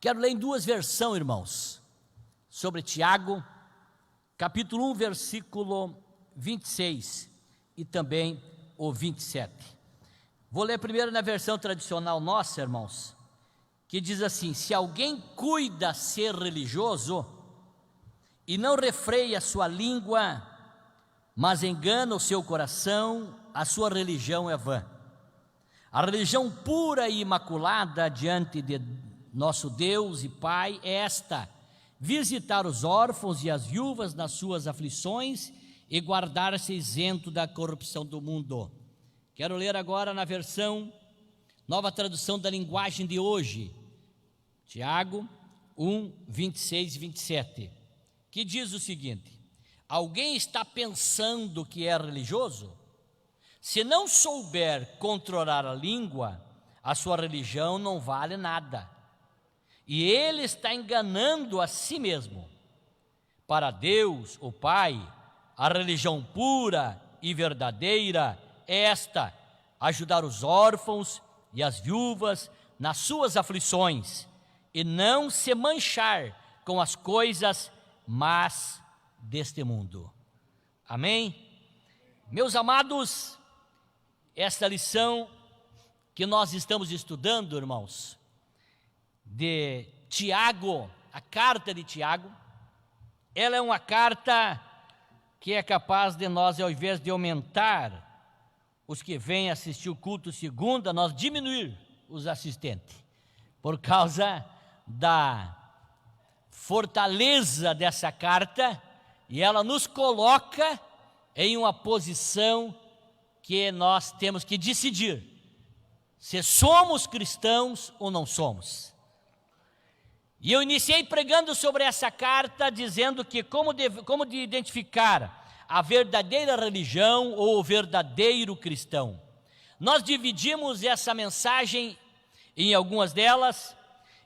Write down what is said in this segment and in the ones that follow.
Quero ler em duas versões, irmãos, sobre Tiago, capítulo 1, versículo 26 e também o 27. Vou ler primeiro na versão tradicional nossa, irmãos, que diz assim: se alguém cuida ser religioso e não refreia sua língua, mas engana o seu coração, a sua religião é vã. A religião pura e imaculada diante de nosso Deus e Pai é esta: visitar os órfãos e as viúvas nas suas aflições e guardar-se isento da corrupção do mundo. Quero ler agora na versão Nova Tradução da Linguagem de hoje, Tiago 1, 26 e 27, que diz o seguinte: alguém está pensando que é religioso? Se não souber controlar a língua, a sua religião não vale nada, e ele está enganando a si mesmo. Para Deus, o Pai, a religião pura e verdadeira é esta: ajudar os órfãos e as viúvas nas suas aflições, e não se manchar com as coisas más deste mundo. Amém? Meus amados, esta lição que nós estamos estudando, irmãos, de Tiago, a carta de Tiago, ela é uma carta que é capaz de nós, ao invés de aumentar os que vêm assistir o culto segunda, nós diminuir os assistentes, por causa da fortaleza dessa carta, e ela nos coloca em uma posição que nós temos que decidir se somos cristãos ou não somos. E eu iniciei pregando sobre essa carta, dizendo que como de identificar a verdadeira religião ou o verdadeiro cristão. Nós dividimos essa mensagem em algumas delas,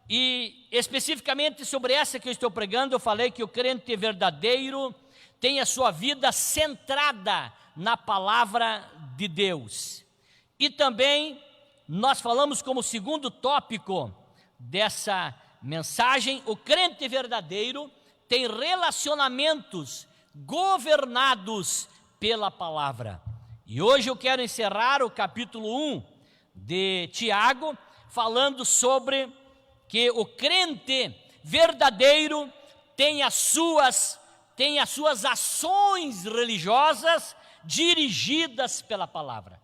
e especificamente sobre essa que eu estou pregando, eu falei que o crente verdadeiro tem a sua vida centrada na palavra de Deus. E também nós falamos como segundo tópico dessa mensagem: o crente verdadeiro tem relacionamentos governados pela palavra. E hoje eu quero encerrar o capítulo 1 de Tiago, falando sobre que o crente verdadeiro tem as suas ações religiosas dirigidas pela palavra.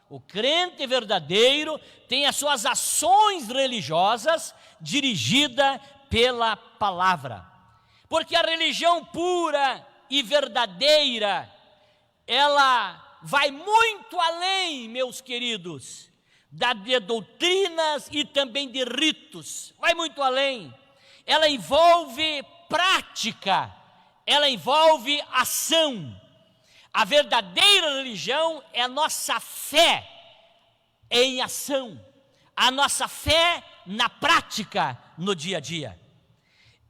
O crente verdadeiro tem as suas ações religiosas dirigidas pela palavra. Porque a religião pura e verdadeira, ela vai muito além, meus queridos, de doutrinas e também de ritos. Vai muito além. Ela envolve prática, ela envolve ação. A verdadeira religião é a nossa fé em ação, a nossa fé na prática, no dia a dia.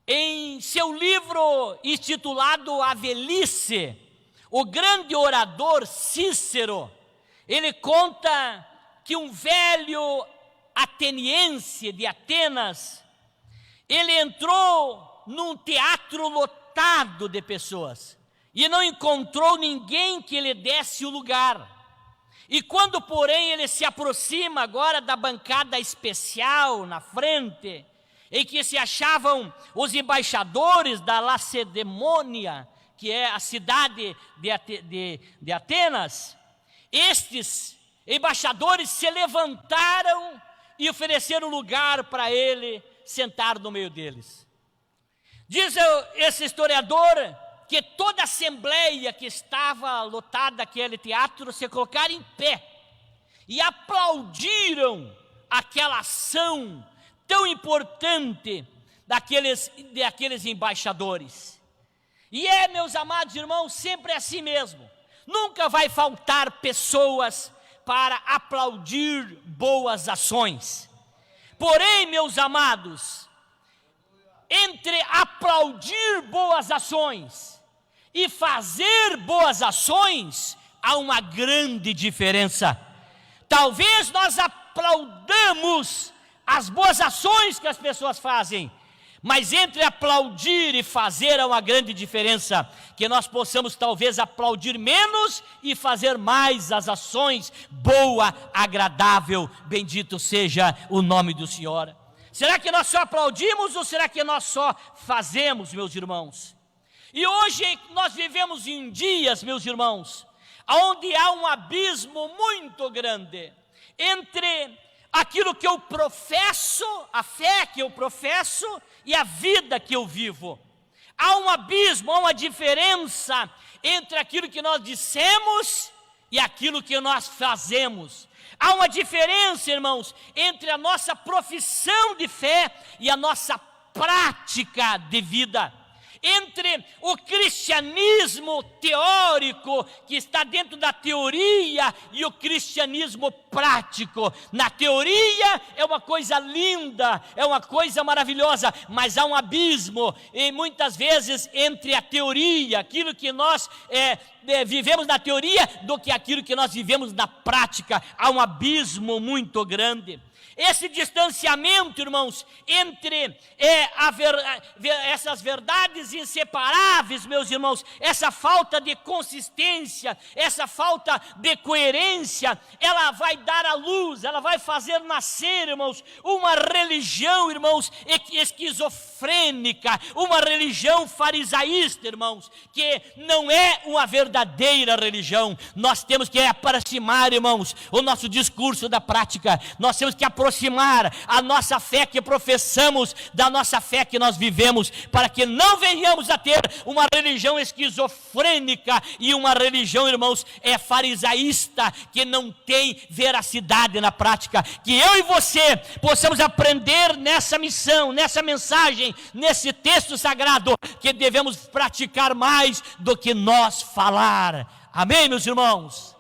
Em seu livro intitulado A Velhice, o grande orador Cícero, ele conta que um velho ateniense de Atenas, ele entrou num teatro lotado de pessoas e não encontrou ninguém que lhe desse o lugar. E quando, porém, ele se aproxima agora da bancada especial na frente, em que se achavam os embaixadores da Lacedemônia, que é a cidade de Atenas, estes embaixadores se levantaram e ofereceram lugar para ele sentar no meio deles. Diz esse historiador que toda a assembleia que estava lotada naquele teatro se colocaram em pé e aplaudiram aquela ação tão importante daqueles embaixadores. E meus amados irmãos, sempre é assim mesmo. Nunca vai faltar pessoas para aplaudir boas ações. Porém, meus amados, entre aplaudir boas ações e fazer boas ações, há uma grande diferença. Talvez nós aplaudamos as boas ações que as pessoas fazem. Mas entre aplaudir e fazer há uma grande diferença, que nós possamos talvez aplaudir menos e fazer mais as ações, boa, agradável, bendito seja o nome do Senhor. Será que nós só aplaudimos ou será que nós só fazemos, meus irmãos? E hoje nós vivemos em dias, meus irmãos, onde há um abismo muito grande entre aquilo que eu professo, a fé que eu professo e a vida que eu vivo. Há um abismo, há uma diferença entre aquilo que nós dissemos e aquilo que nós fazemos. Há uma diferença, irmãos, entre a nossa profissão de fé e a nossa prática de vida. Entre o cristianismo teórico, que está dentro da teoria, e o cristianismo prático. Na teoria é uma coisa linda, é uma coisa maravilhosa, mas há um abismo, e muitas vezes, entre a teoria, aquilo que nós vivemos na teoria, do que aquilo que nós vivemos na prática. Há um abismo muito grande. Esse distanciamento, irmãos, entre essas verdades inseparáveis, meus irmãos, essa falta de consistência, essa falta de coerência, ela vai dar à luz, ela vai fazer nascer, irmãos, uma religião, irmãos, esquizofrênica, uma religião farisaísta, irmãos, que não é uma verdadeira religião. Nós temos que aproximar, irmãos, o nosso discurso da prática. Nós temos que aproximar a nossa fé que professamos da nossa fé que nós vivemos, para que não venhamos a ter uma religião esquizofrênica e uma religião, irmãos, farisaísta, que não tem veracidade na prática. Que eu e você possamos aprender nessa missão, nessa mensagem, nesse texto sagrado, que devemos praticar mais do que nós falar. Amém, meus irmãos?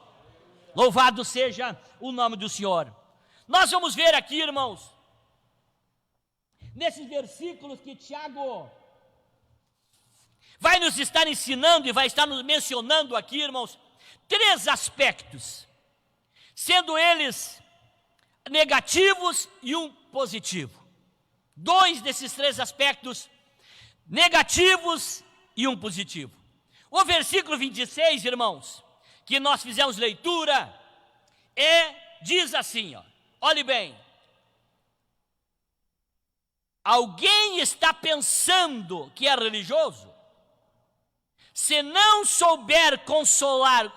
Louvado seja o nome do Senhor. Nós vamos ver aqui, irmãos, nesses versículos que Tiago vai nos estar ensinando e vai estar nos mencionando aqui, irmãos, 3 aspectos, sendo eles negativos e um positivo. 2 desses 3 aspectos negativos e um positivo. O versículo 26, irmãos, que nós fizemos leitura, diz assim, ó. Olhe bem, alguém está pensando que é religioso? Se não souber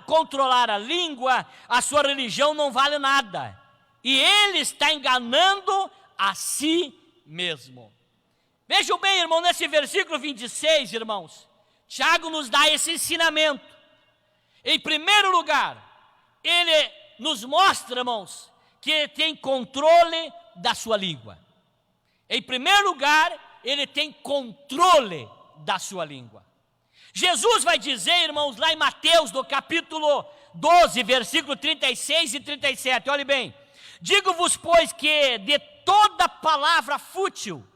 controlar a língua, a sua religião não vale nada. E ele está enganando a si mesmo. Vejam bem, irmão, nesse versículo 26, irmãos, Tiago nos dá esse ensinamento. Em primeiro lugar, ele nos mostra, irmãos, que tem controle da sua língua. Em primeiro lugar, ele tem controle da sua língua. Jesus vai dizer, irmãos, lá em Mateus, no capítulo 12, versículo 36 e 37, olhe bem: digo-vos, pois, que de toda palavra fútil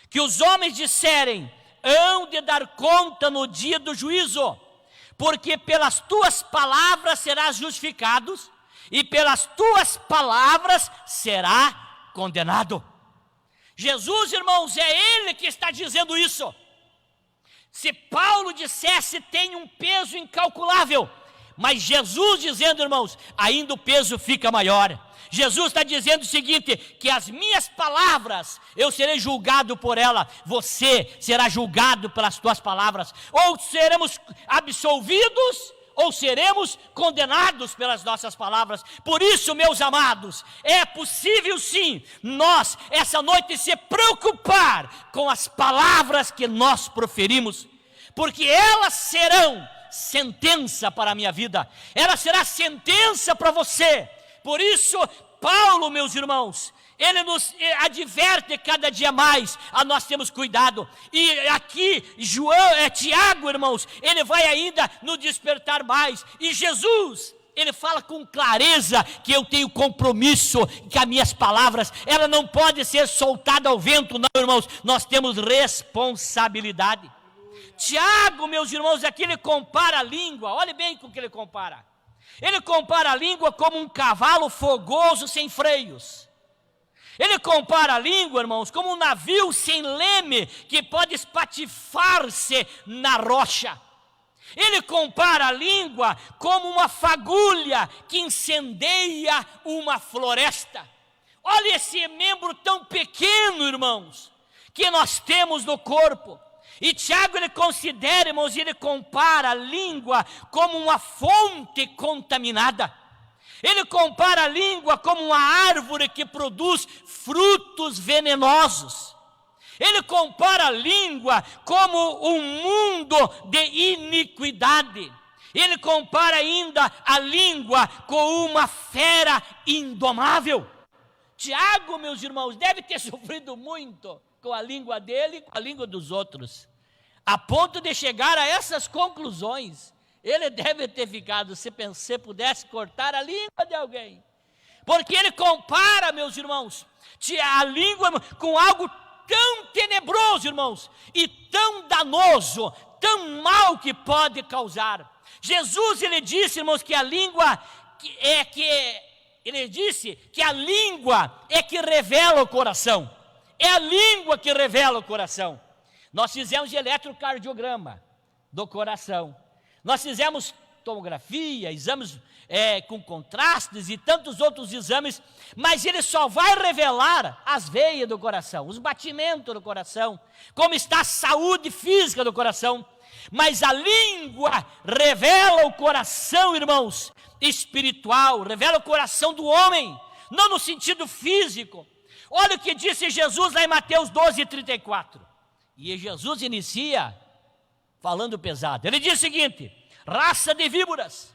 que os homens disserem, hão de dar conta no dia do juízo, porque pelas tuas palavras serás justificados, e pelas tuas palavras será condenado. Jesus, irmãos, é Ele que está dizendo isso. Se Paulo dissesse, tem um peso incalculável, mas Jesus dizendo, irmãos, ainda o peso fica maior. Jesus está dizendo o seguinte, que as minhas palavras, eu serei julgado por ela, você será julgado pelas tuas palavras, ou seremos absolvidos, ou seremos condenados pelas nossas palavras. Por isso, meus amados, é possível sim, nós, essa noite, se preocupar com as palavras que nós proferimos, porque elas serão sentença para a minha vida, ela será sentença para você. Por isso, Paulo, meus irmãos, ele nos adverte cada dia mais a nós termos cuidado. E aqui, Tiago, irmãos, ele vai ainda nos despertar mais. E Jesus, ele fala com clareza que eu tenho compromisso, que as minhas palavras, ela não pode ser soltada ao vento, não, irmãos. Nós temos responsabilidade. Tiago, meus irmãos, aqui ele compara a língua, olhe bem com o que ele compara. Ele compara a língua como um cavalo fogoso sem freios. Ele compara a língua, irmãos, como um navio sem leme que pode espatifar-se na rocha. Ele compara a língua como uma fagulha que incendeia uma floresta. Olha esse membro tão pequeno, irmãos, que nós temos no corpo. E Tiago, ele considera, irmãos, ele compara a língua como uma fonte contaminada. Ele compara a língua como uma árvore que produz frutos venenosos. Ele compara a língua como um mundo de iniquidade. Ele compara ainda a língua com uma fera indomável. Tiago, meus irmãos, deve ter sofrido muito com a língua dele e com a língua dos outros, a ponto de chegar a essas conclusões. Ele deve ter ficado, se pudesse cortar a língua de alguém, porque ele compara, meus irmãos, a língua com algo tão tenebroso, irmãos, e tão danoso, tão mal que pode causar. Jesus, ele disse, irmãos, que a língua ele disse que a língua é que revela o coração. É a língua que revela o coração. Nós fizemos eletrocardiograma do coração. Nós fizemos tomografia, exames com contrastes e tantos outros exames, mas ele só vai revelar as veias do coração, os batimentos do coração, como está a saúde física do coração. Mas a língua revela o coração, irmãos, espiritual, revela o coração do homem, não no sentido físico. Olha o que disse Jesus lá em Mateus 12:34. E Jesus inicia falando pesado. Ele diz o seguinte: raça de víboras,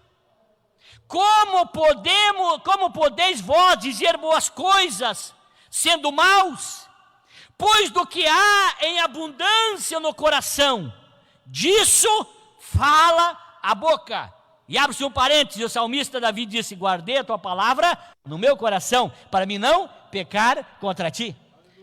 como podeis vós dizer boas coisas, sendo maus? Pois do que há em abundância no coração, disso fala a boca. E abre-se um parênteses, o salmista Davi disse: guardei a tua palavra no meu coração, para mim não pecar contra ti.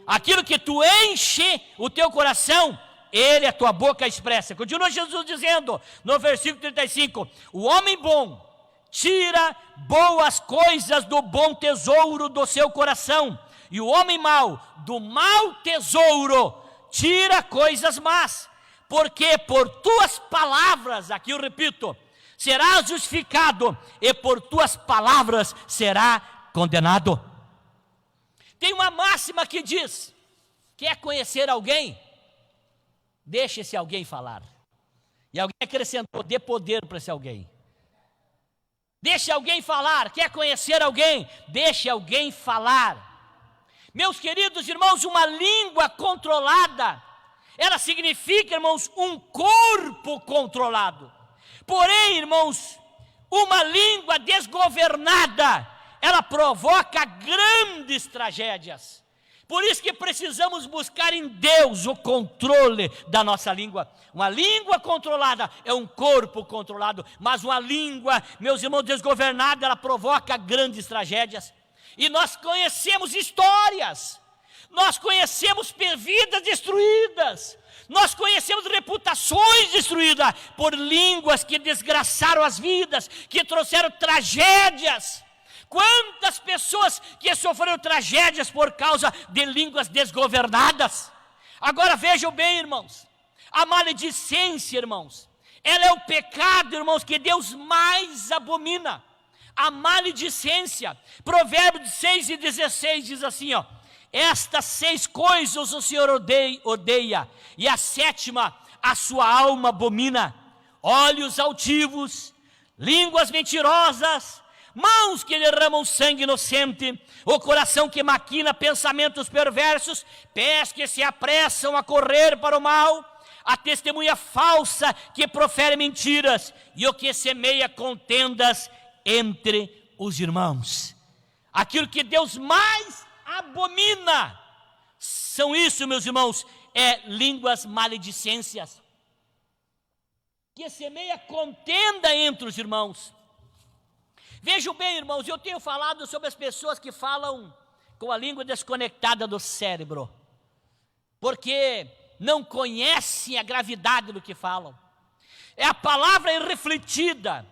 Aquilo que tu enche o teu coração, ele, a tua boca expressa. Continua Jesus dizendo, no versículo 35, o homem bom tira boas coisas do bom tesouro do seu coração, e o homem mau, do mau tesouro, tira coisas más, porque por tuas palavras, aqui eu repito, serás justificado, e por tuas palavras será condenado. Tem uma máxima que diz: quer conhecer alguém? Deixa esse alguém falar. E alguém acrescentou: dê poder para esse alguém. Deixa alguém falar. Quer conhecer alguém? Deixa alguém falar. Meus queridos irmãos, uma língua controlada, ela significa, irmãos, um corpo controlado. Porém, irmãos, uma língua desgovernada, ela provoca grandes tragédias. Por isso que precisamos buscar em Deus o controle da nossa língua. Uma língua controlada é um corpo controlado, mas uma língua, meus irmãos, desgovernada, ela provoca grandes tragédias. E nós conhecemos histórias, nós conhecemos vidas destruídas, nós conhecemos reputações destruídas por línguas que desgraçaram as vidas, que trouxeram tragédias. Quantas pessoas que sofreram tragédias por causa de línguas desgovernadas. Agora vejam bem, irmãos, a maledicência, irmãos, ela é o pecado, irmãos, que Deus mais abomina. A maledicência, Provérbios 6:16 diz assim, ó: estas 6 coisas o Senhor odeia, e a 7ª a sua alma abomina: olhos altivos, línguas mentirosas, mãos que derramam sangue inocente, o coração que maquina pensamentos perversos, pés que se apressam a correr para o mal, a testemunha falsa que profere mentiras, e o que semeia contendas entre os irmãos. Aquilo que Deus mais abomina são isso, meus irmãos, línguas maledicências, que semeia contenda entre os irmãos. Vejam bem, irmãos, eu tenho falado sobre as pessoas que falam com a língua desconectada do cérebro, porque não conhecem a gravidade do que falam. É a palavra irrefletida,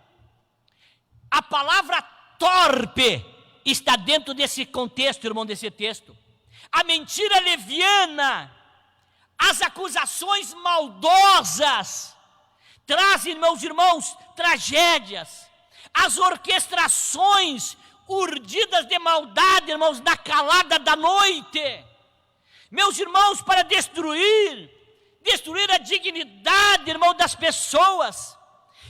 a palavra torpe está dentro desse contexto, irmão, desse texto. a mentira leviana, as acusações maldosas, trazem, meus irmãos, tragédias. As orquestrações urdidas de maldade, irmãos, na calada da noite, meus irmãos, para destruir a dignidade, irmão, das pessoas.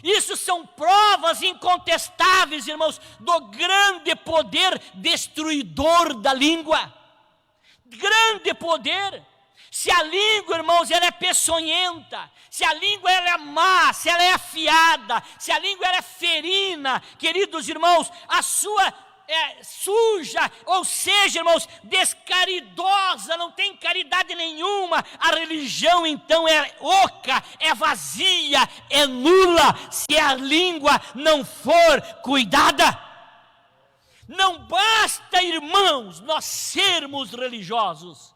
Isso são provas incontestáveis, irmãos, do grande poder destruidor da língua. Grande poder. Se a língua, irmãos, ela é peçonhenta, se a língua ela é má, se ela é afiada, se a língua ela é ferina, queridos irmãos, a sua é suja, ou seja, irmãos, descaridosa, não tem caridade nenhuma, a religião então é oca, é vazia, é nula, se a língua não for cuidada. Não basta, irmãos, nós sermos religiosos,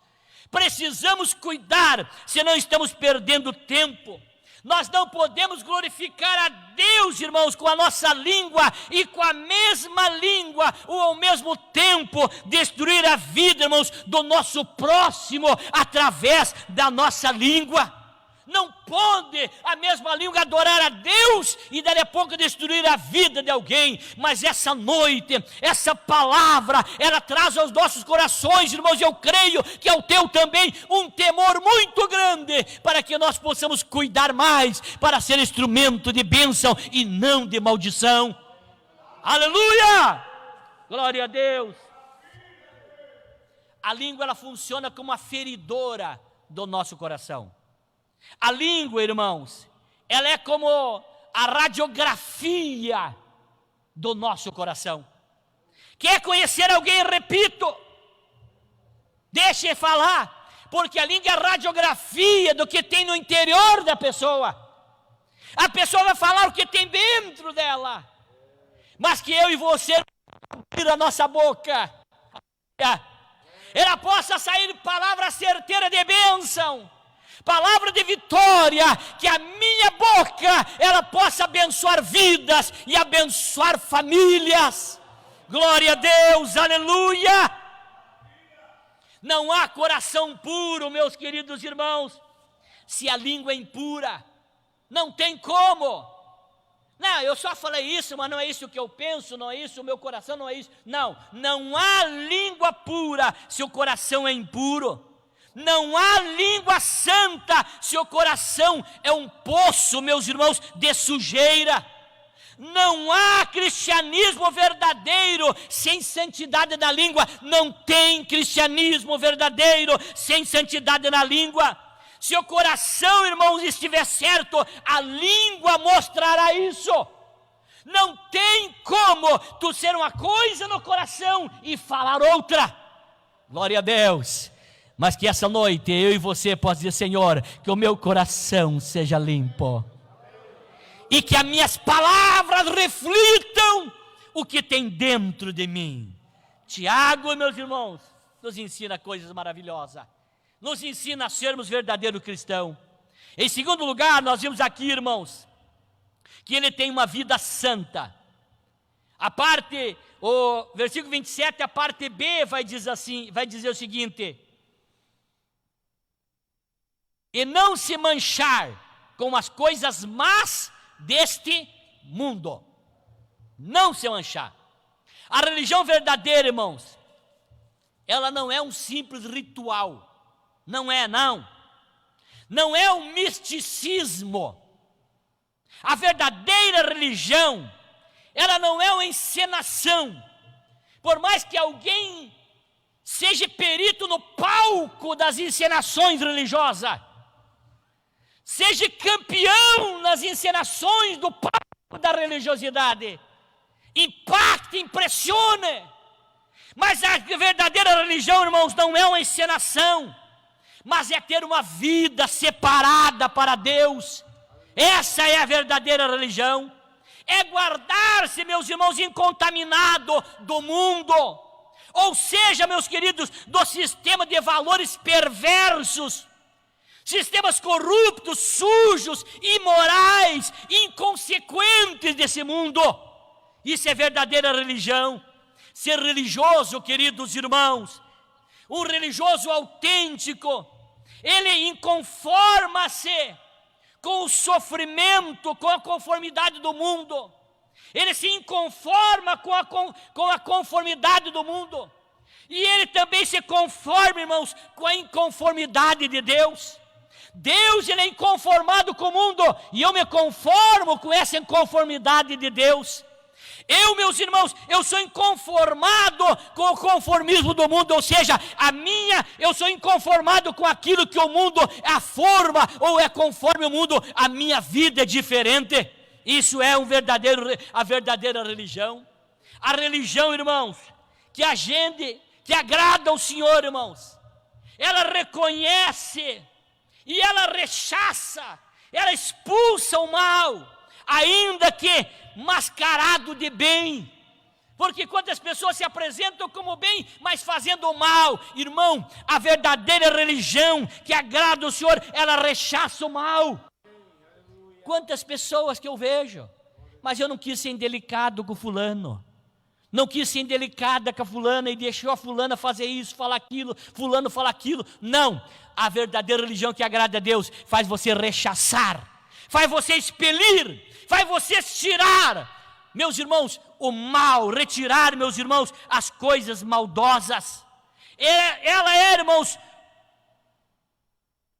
precisamos cuidar, senão estamos perdendo tempo. Nós não podemos glorificar a Deus, irmãos, com a nossa língua e com a mesma língua, ou ao mesmo tempo destruir a vida, irmãos, do nosso próximo através da nossa língua. Não pode a mesma língua adorar a Deus e daí a pouco destruir a vida de alguém. Mas essa noite, essa palavra, ela traz aos nossos corações, irmãos, eu creio que ao teu também, um temor muito grande, para que nós possamos cuidar mais, para ser instrumento de bênção e não de maldição. Aleluia! Glória a Deus! A língua, ela funciona como a feridora do nosso coração. A língua, irmãos, ela é como a radiografia do nosso coração. Quer conhecer alguém? Repito, deixe falar, porque a língua é a radiografia do que tem no interior da pessoa. A pessoa vai falar o que tem dentro dela, mas que eu e você abrir a nossa boca, ela possa sair palavra certeira de bênção, palavra de vitória, que a minha boca, ela possa abençoar vidas e abençoar famílias. Glória a Deus, aleluia. Não há coração puro, meus queridos irmãos, se a língua é impura. Não tem como. Não, eu só falei isso, mas não é isso que eu penso, não é isso, o meu coração não é isso. Não, não há língua pura se o coração é impuro. Não há língua santa se o coração é um poço, meus irmãos, de sujeira. Não há cristianismo verdadeiro sem santidade na língua. Não tem cristianismo verdadeiro sem santidade na língua. Se o coração, irmãos, estiver certo, a língua mostrará isso. Não tem como tu ser uma coisa no coração e falar outra. Glória a Deus. Mas que essa noite eu e você possam dizer: Senhor, que o meu coração seja limpo e que as minhas palavras reflitam o que tem dentro de mim. Tiago, meus irmãos, nos ensina coisas maravilhosas, nos ensina a sermos verdadeiro cristão. Em segundo lugar, nós vimos aqui, irmãos, que ele tem uma vida santa. O versículo 27, a parte B vai dizer assim, vai dizer o seguinte: e não se manchar com as coisas más deste mundo. Não se manchar. A religião verdadeira, irmãos, ela não é um simples ritual. Não é, não. Não é um misticismo. A verdadeira religião, ela não é uma encenação. Por mais que alguém seja perito no palco das encenações religiosas, seja campeão nas encenações do palco da religiosidade, impacte, impressione, mas a verdadeira religião, irmãos, não é uma encenação, mas é ter uma vida separada para Deus. Essa é a verdadeira religião. É guardar-se, meus irmãos, incontaminado do mundo, ou seja, meus queridos, do sistema de valores perversos, sistemas corruptos, sujos, imorais, inconsequentes desse mundo. Isso é verdadeira religião. Ser religioso, queridos irmãos, um religioso autêntico, ele inconforma-se com o sofrimento, com a conformidade do mundo. Ele se inconforma com a conformidade do mundo. E ele também se conforma, irmãos, com a inconformidade de Deus. Deus, ele é inconformado com o mundo, e eu me conformo com essa inconformidade de Deus. Eu, meus irmãos, eu sou inconformado com o conformismo do mundo, ou seja, eu sou inconformado com aquilo que o mundo é a forma, ou é conforme o mundo, a minha vida é diferente. Isso é a verdadeira religião. A religião, irmãos, que agrada ao Senhor, irmãos, ela reconhece e ela rechaça, ela expulsa o mal, ainda que mascarado de bem. Porque quantas pessoas se apresentam como bem, mas fazendo o mal, irmão, a verdadeira religião que agrada o Senhor, ela rechaça o mal. Quantas pessoas que eu vejo, mas eu não quis ser indelicado com fulano, não quis ser indelicada com a fulana e deixou a fulana fazer isso, falar aquilo, fulano falar aquilo. Não, a verdadeira religião que agrada a Deus faz você rechaçar, faz você expelir, faz você tirar, meus irmãos, o mal, retirar, meus irmãos, as coisas maldosas. Ela é, irmãos,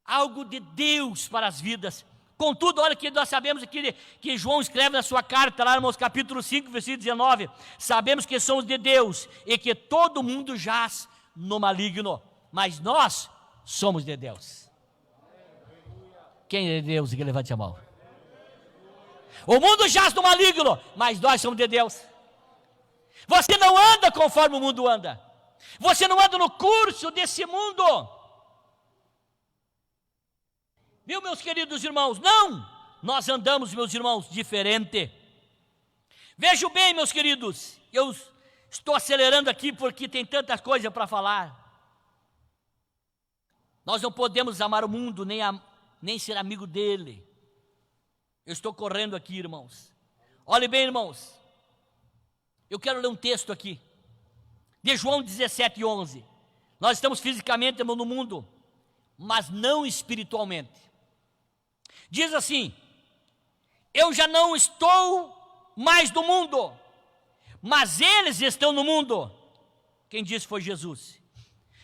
algo de Deus para as vidas. Contudo, olha que nós sabemos aqui que João escreve na sua carta, lá, irmãos, capítulo 5, versículo 19, sabemos que somos de Deus e que todo mundo jaz no maligno, mas nós somos de Deus. Quem é de Deus? Que levante a mão. O mundo jaz no maligno, mas nós somos de Deus. Você não anda conforme o mundo anda, você não anda no curso desse mundo. Viu, meus queridos irmãos? Não, nós andamos, meus irmãos, diferente. Vejam bem, meus queridos, eu estou acelerando aqui porque tem tanta coisa para falar. Nós não podemos amar o mundo, nem ser amigo dele. Eu estou correndo aqui, irmãos. Olhem bem, irmãos, eu quero ler um texto aqui, de João 17:11. Nós estamos fisicamente no mundo, mas não espiritualmente. Diz assim: eu já não estou mais no mundo, mas eles estão no mundo. Quem disse foi Jesus.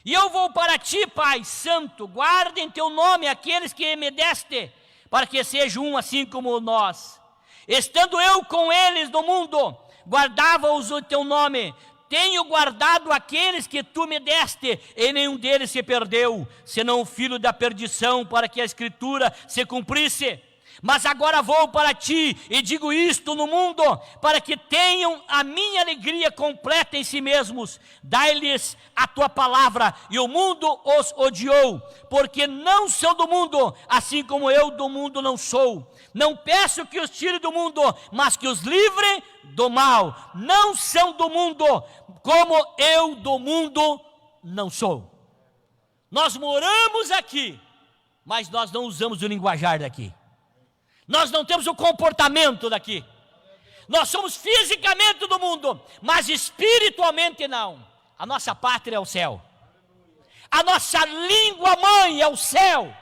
E eu vou para ti, Pai Santo, guarda em teu nome aqueles que me deste, para que sejam um assim como nós. Estando eu com eles no mundo, guardava-os o teu nome. Tenho guardado aqueles que tu me deste, e nenhum deles se perdeu, senão o filho da perdição, para que a escritura se cumprisse. Mas agora vou para ti, e digo isto no mundo, para que tenham a minha alegria completa em si mesmos. Dai-lhes a tua palavra, e o mundo os odiou, porque não são do mundo, assim como eu do mundo não sou. Não peço que os tire do mundo, mas que os livre do mal. Não são do mundo, como eu do mundo não sou. Nós moramos aqui, mas nós não usamos o linguajar daqui. Nós não temos o comportamento daqui. Nós somos fisicamente do mundo, mas espiritualmente não. A nossa pátria é o céu. A nossa língua mãe é o céu.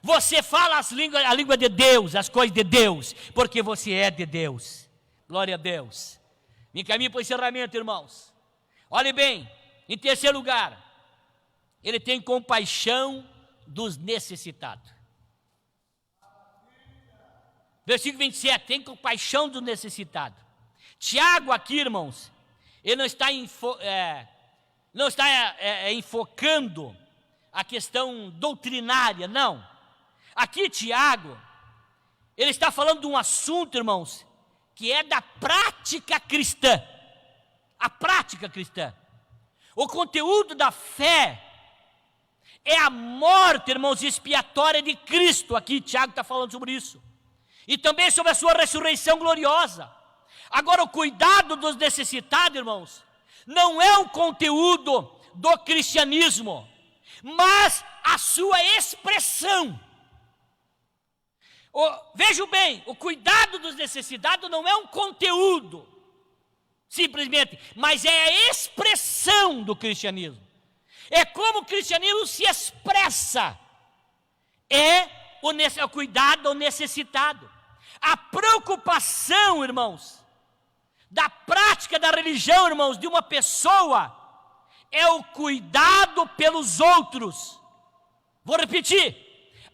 Você fala a língua de Deus, as coisas de Deus, porque você é de Deus. Glória a Deus. Me encaminho para o encerramento, irmãos. Olhe bem, em terceiro lugar, ele tem compaixão dos necessitados. Versículo 27, tem compaixão do necessitado. Tiago aqui, irmãos, ele não está enfocando a questão doutrinária, não. Aqui Tiago, ele está falando de um assunto, irmãos, que é da prática cristã. A prática cristã. O conteúdo da fé é a morte, irmãos, expiatória de Cristo. Aqui Tiago está falando sobre isso. E também sobre a sua ressurreição gloriosa. Agora, o cuidado dos necessitados, irmãos, não é um conteúdo do cristianismo, mas a sua expressão. Vejam bem, o cuidado dos necessitados não é um conteúdo, simplesmente, mas é a expressão do cristianismo. É como o cristianismo se expressa. É o cuidado ao necessitado. A preocupação, irmãos, da prática da religião, irmãos, de uma pessoa, é o cuidado pelos outros. Vou repetir.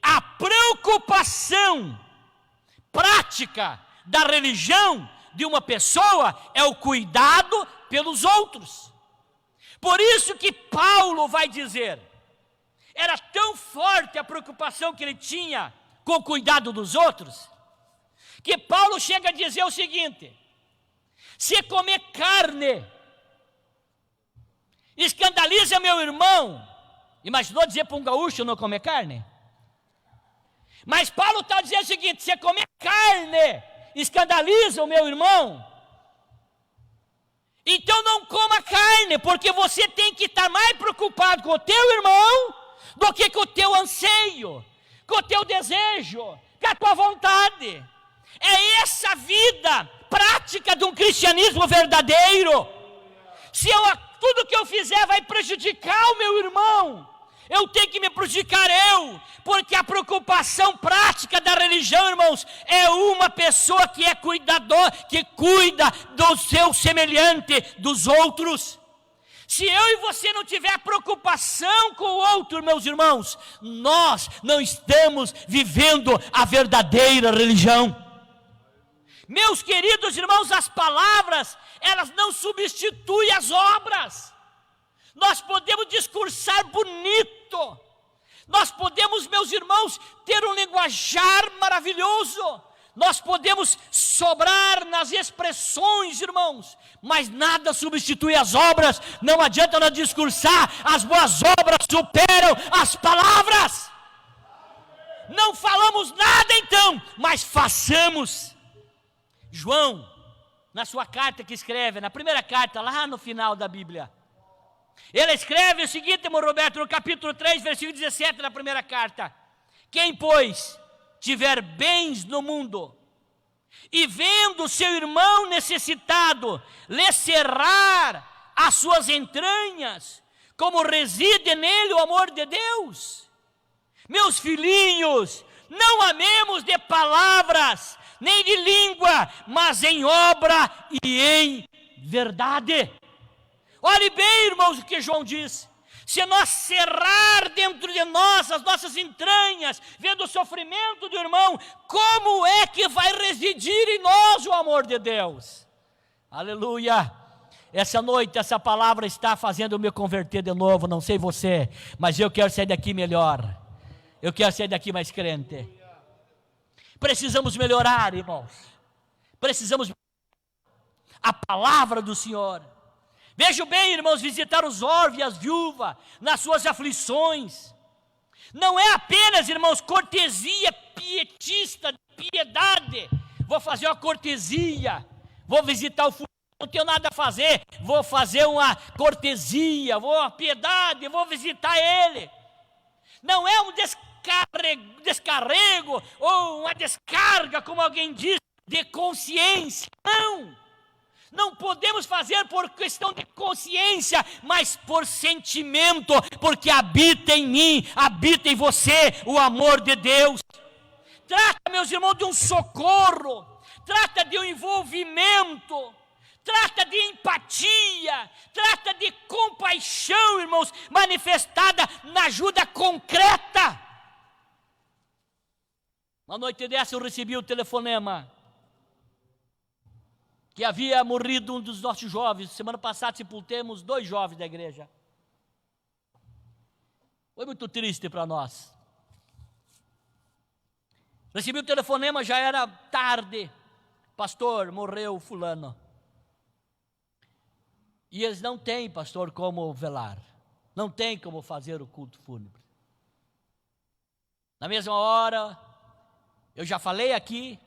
A preocupação prática da religião de uma pessoa é o cuidado pelos outros. Por isso que Paulo vai dizer, era tão forte a preocupação que ele tinha com o cuidado dos outros, que Paulo chega a dizer o seguinte: se comer carne escandaliza meu irmão, imaginou dizer para um gaúcho não comer carne? Mas Paulo está dizendo o seguinte: se comer carne escandaliza o meu irmão, então não coma carne, porque você tem que estar mais preocupado com o teu irmão do que com o teu anseio, com o teu desejo, com a tua vontade. É essa vida prática de um cristianismo verdadeiro. Se tudo que eu fizer vai prejudicar o meu irmão, eu tenho que me prejudicar porque a preocupação prática da religião, irmãos, é uma pessoa que é cuidador, que cuida do seu semelhante, dos outros. Se eu e você não tiver preocupação com o outro, meus irmãos, nós não estamos vivendo a verdadeira religião. Meus queridos irmãos, as palavras, elas não substituem as obras. Nós podemos discursar bonito, nós podemos, meus irmãos, ter um linguajar maravilhoso, nós podemos sobrar nas expressões, irmãos, mas nada substitui as obras. Não adianta nós discursar, as boas obras superam as palavras. Não falamos nada então, mas façamos. João, na sua carta que escreve, na primeira carta, lá no final da Bíblia, ele escreve o seguinte, irmão Roberto, no capítulo 3, versículo 17 da primeira carta: quem, pois, tiver bens no mundo, e vendo seu irmão necessitado, lhe cerrar as suas entranhas, como reside nele o amor de Deus? Meus filhinhos, não amemos de palavras, nem de língua, mas em obra e em verdade. Olhe bem, irmãos, o que João diz: se nós cerrar dentro de nós as nossas entranhas, vendo o sofrimento do irmão, como é que vai residir em nós o amor de Deus? Aleluia! Essa noite, essa palavra está fazendo eu me converter de novo, não sei você, mas eu quero sair daqui melhor, eu quero sair daqui mais crente. Precisamos melhorar, irmãos, precisamos a palavra do Senhor. Vejam bem, irmãos, visitar os órfãos e as viúvas nas suas aflições não é apenas, irmãos, cortesia pietista, piedade. Vou fazer uma cortesia, vou visitar o fulano, não tenho nada a fazer, vou fazer uma cortesia, vou a piedade, vou visitar ele. Não é um descarrego ou uma descarga, como alguém diz, de consciência. Não podemos fazer por questão de consciência, mas por sentimento, porque habita em mim, habita em você o amor de Deus. Trata, meus irmãos, de um socorro, trata de um envolvimento, trata de empatia, trata de compaixão, irmãos, manifestada na ajuda concreta. Uma noite dessa eu recebi o telefonema que havia morrido um dos nossos jovens. Semana passada sepultemos 2 jovens da igreja. Foi muito triste para nós. Recebi o telefonema, já era tarde: pastor, morreu fulano. E eles não têm, pastor, como velar, não tem como fazer o culto fúnebre. Na mesma hora, eu já falei aqui,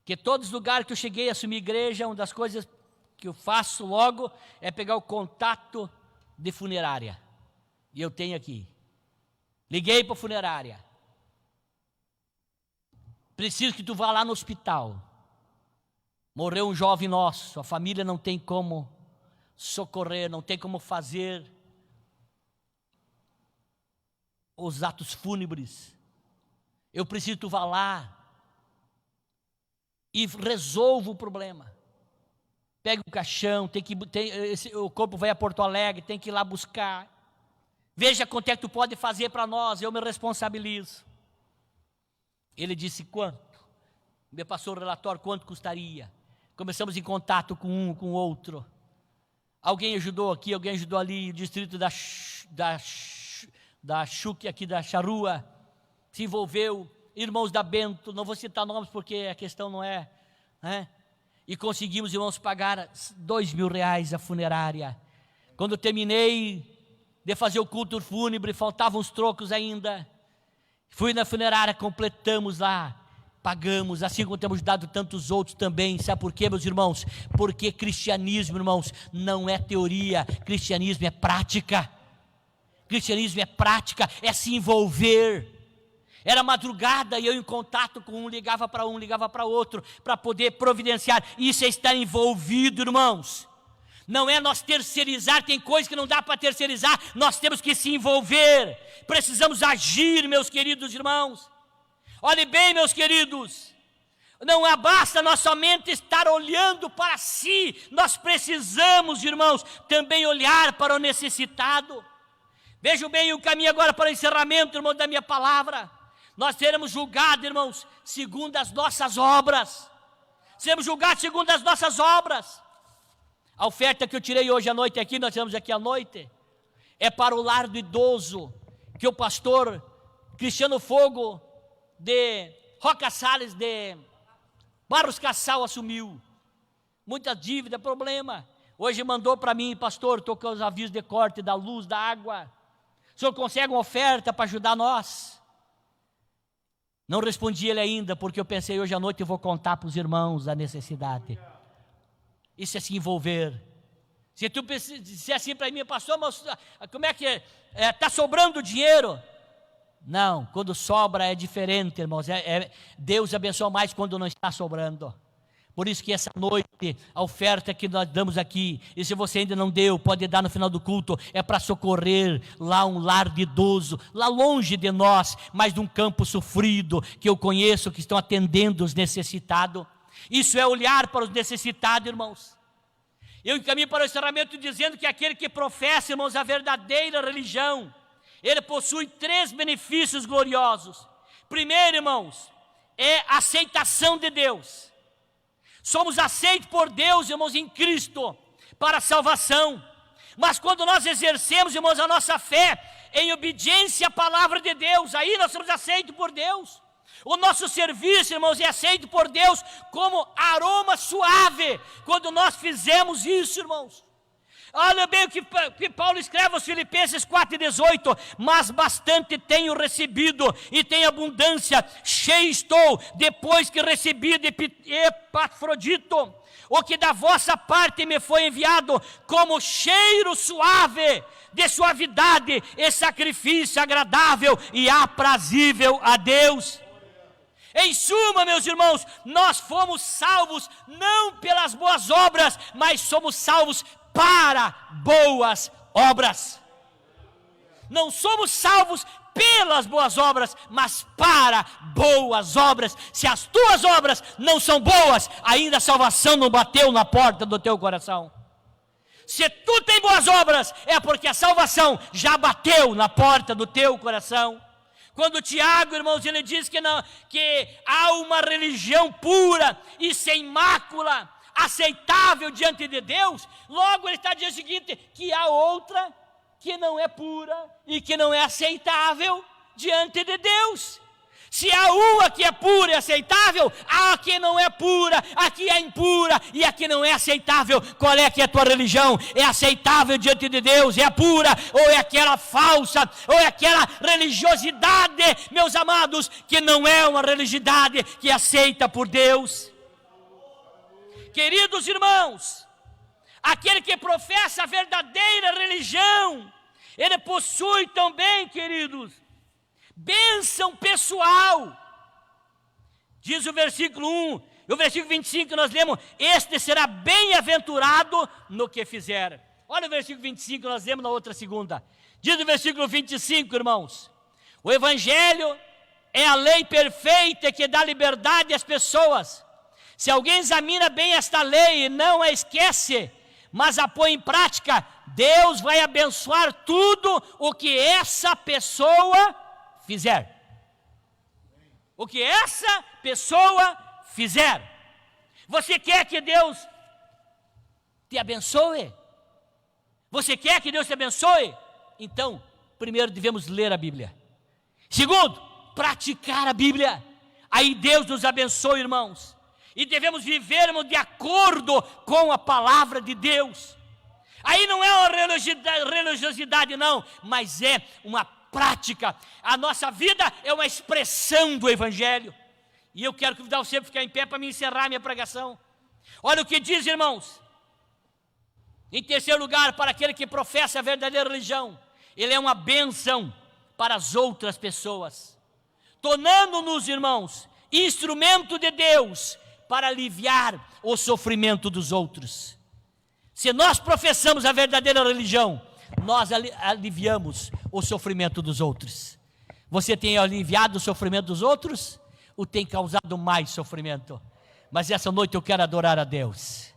que todos os lugares que eu cheguei a assumir igreja, uma das coisas que eu faço logo é pegar o contato de funerária. E eu tenho aqui. Liguei para a funerária. Preciso que tu vá lá no hospital. Morreu um jovem nosso, a família não tem como socorrer, não tem como fazer os atos fúnebres. Eu preciso que tu vá lá e resolva o problema. Pega o caixão, o corpo vai a Porto Alegre, tem que ir lá buscar. Veja quanto é que tu pode fazer para nós, eu me responsabilizo. Ele disse quanto? Me passou o relatório, quanto custaria. Começamos em contato com um, com o outro. Alguém ajudou aqui, alguém ajudou ali, o distrito da Chuque, aqui da Charrua, se envolveu, irmãos da Bento, não vou citar nomes porque a questão não é, né? E conseguimos, irmãos, pagar R$2.000 a funerária. Quando terminei de fazer o culto fúnebre, faltavam uns trocos ainda, fui na funerária, completamos lá, pagamos, assim como temos dado tantos outros também. Sabe por quê, meus irmãos? Porque cristianismo, irmãos, não é teoria, cristianismo é prática. Cristianismo é prática, é se envolver. Era madrugada e eu em contato com um, ligava para outro, para poder providenciar. Isso é estar envolvido, irmãos. Não é nós terceirizar, tem coisas que não dá para terceirizar, nós temos que se envolver. Precisamos agir, meus queridos irmãos. Olhe bem, meus queridos, não basta nós somente estar olhando para si, nós precisamos, irmãos, também olhar para o necessitado. Vejam bem o caminho agora para o encerramento, irmão, da minha palavra. Nós seremos julgados, irmãos, segundo as nossas obras. Seremos julgados segundo as nossas obras. A oferta que eu tirei hoje à noite aqui, nós tivemos aqui à noite, é para o lar do idoso, que o pastor Cristiano Fogo, de Roca Salles, de Barros Cassal, assumiu. Muita dívida, problema. Hoje mandou para mim, pastor, estou com os avisos de corte da luz, da água. O senhor consegue uma oferta para ajudar nós? Não respondi ele ainda, porque eu pensei, hoje à noite eu vou contar para os irmãos a necessidade. Isso é se envolver. Se tu disser assim para mim, pastor, mas como é que está sobrando dinheiro? Não, quando sobra é diferente, irmãos. Deus abençoa mais quando não está sobrando. Por isso que essa noite, a oferta que nós damos aqui, e se você ainda não deu, pode dar no final do culto, é para socorrer lá um lar de idoso, lá longe de nós, mas de um campo sofrido, que eu conheço, que estão atendendo os necessitados. Isso é olhar para os necessitados, irmãos. Eu encaminho para o encerramento dizendo que aquele que professa, irmãos, a verdadeira religião, ele possui 3 benefícios gloriosos. Primeiro, irmãos, é a aceitação de Deus. Somos aceitos por Deus, irmãos, em Cristo, para a salvação. Mas quando nós exercemos, irmãos, a nossa fé em obediência à palavra de Deus, aí nós somos aceitos por Deus. O nosso serviço, irmãos, é aceito por Deus como aroma suave, quando nós fizemos isso, irmãos. Olha bem o que Paulo escreve aos Filipenses 4,18: mas bastante tenho recebido e tenho abundância, cheio estou, depois que recebi de Epafrodito, o que da vossa parte me foi enviado como cheiro suave, de suavidade e sacrifício agradável e aprazível a Deus. Em suma, meus irmãos, nós fomos salvos não pelas boas obras, mas somos salvos para boas obras. Não somos salvos pelas boas obras, mas para boas obras. Se as tuas obras não são boas, ainda a salvação não bateu na porta do teu coração. Se tu tem boas obras, é porque a salvação já bateu na porta do teu coração. Quando Tiago, irmãos, ele diz que há uma religião pura e sem mácula, aceitável diante de Deus, logo ele está dizendo o seguinte, que há outra que não é pura e que não é aceitável diante de Deus. Se há uma que é pura e aceitável, há a que não é pura, a que é impura e a que não é aceitável. Qual é que é a tua religião? É aceitável diante de Deus? É a pura? Ou é aquela falsa? Ou é aquela religiosidade, meus amados, que não é uma religiosidade que é aceita por Deus? Queridos irmãos, aquele que professa a verdadeira religião, ele possui também, queridos, bênção pessoal. Diz o versículo 1, e o versículo 25 nós lemos: este será bem-aventurado no que fizer. Olha o versículo 25, nós lemos na outra segunda. Diz o versículo 25, irmãos: O Evangelho é a lei perfeita que dá liberdade às pessoas. Se alguém examina bem esta lei e não a esquece, mas a põe em prática, Deus vai abençoar tudo o que essa pessoa fizer. O que essa pessoa fizer. Você quer que Deus te abençoe? Você quer que Deus te abençoe? Então, primeiro devemos ler a Bíblia. Segundo, praticar a Bíblia. Aí Deus nos abençoe, irmãos. E devemos vivermos de acordo com a palavra de Deus. Aí não é uma religiosidade não, mas é uma prática. A nossa vida é uma expressão do Evangelho. E eu quero convidar você a ficar em pé para me encerrar minha pregação. Olha o que diz, irmãos. Em terceiro lugar, para aquele que professa a verdadeira religião, ele é uma bênção para as outras pessoas, tornando-nos, irmãos, instrumento de Deus para aliviar o sofrimento dos outros. Se nós professamos a verdadeira religião, nós aliviamos o sofrimento dos outros. Você tem aliviado o sofrimento dos outros ou tem causado mais sofrimento? Mas essa noite eu quero adorar a Deus,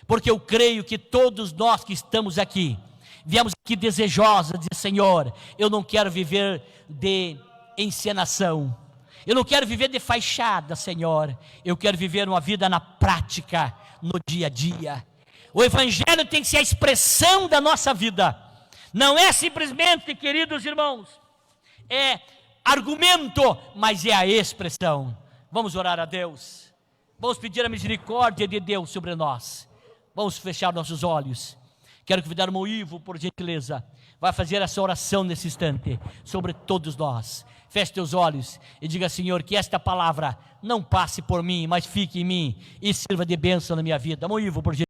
porque eu creio que todos nós que estamos aqui, viemos aqui desejosos de dizer: Senhor, eu não quero viver de encenação, eu não quero viver de fachada, Senhor, eu quero viver uma vida na prática, no dia a dia. O Evangelho tem que ser a expressão da nossa vida, não é simplesmente, queridos irmãos, é argumento, mas é a expressão. Vamos orar a Deus, vamos pedir a misericórdia de Deus sobre nós, vamos fechar nossos olhos. Quero convidar o irmão Ivo, por gentileza, vai fazer essa oração nesse instante, sobre todos nós. Feche teus olhos e diga: Senhor, que esta palavra não passe por mim, mas fique em mim e sirva de bênção na minha vida. Irmão Ivo, por gentileza.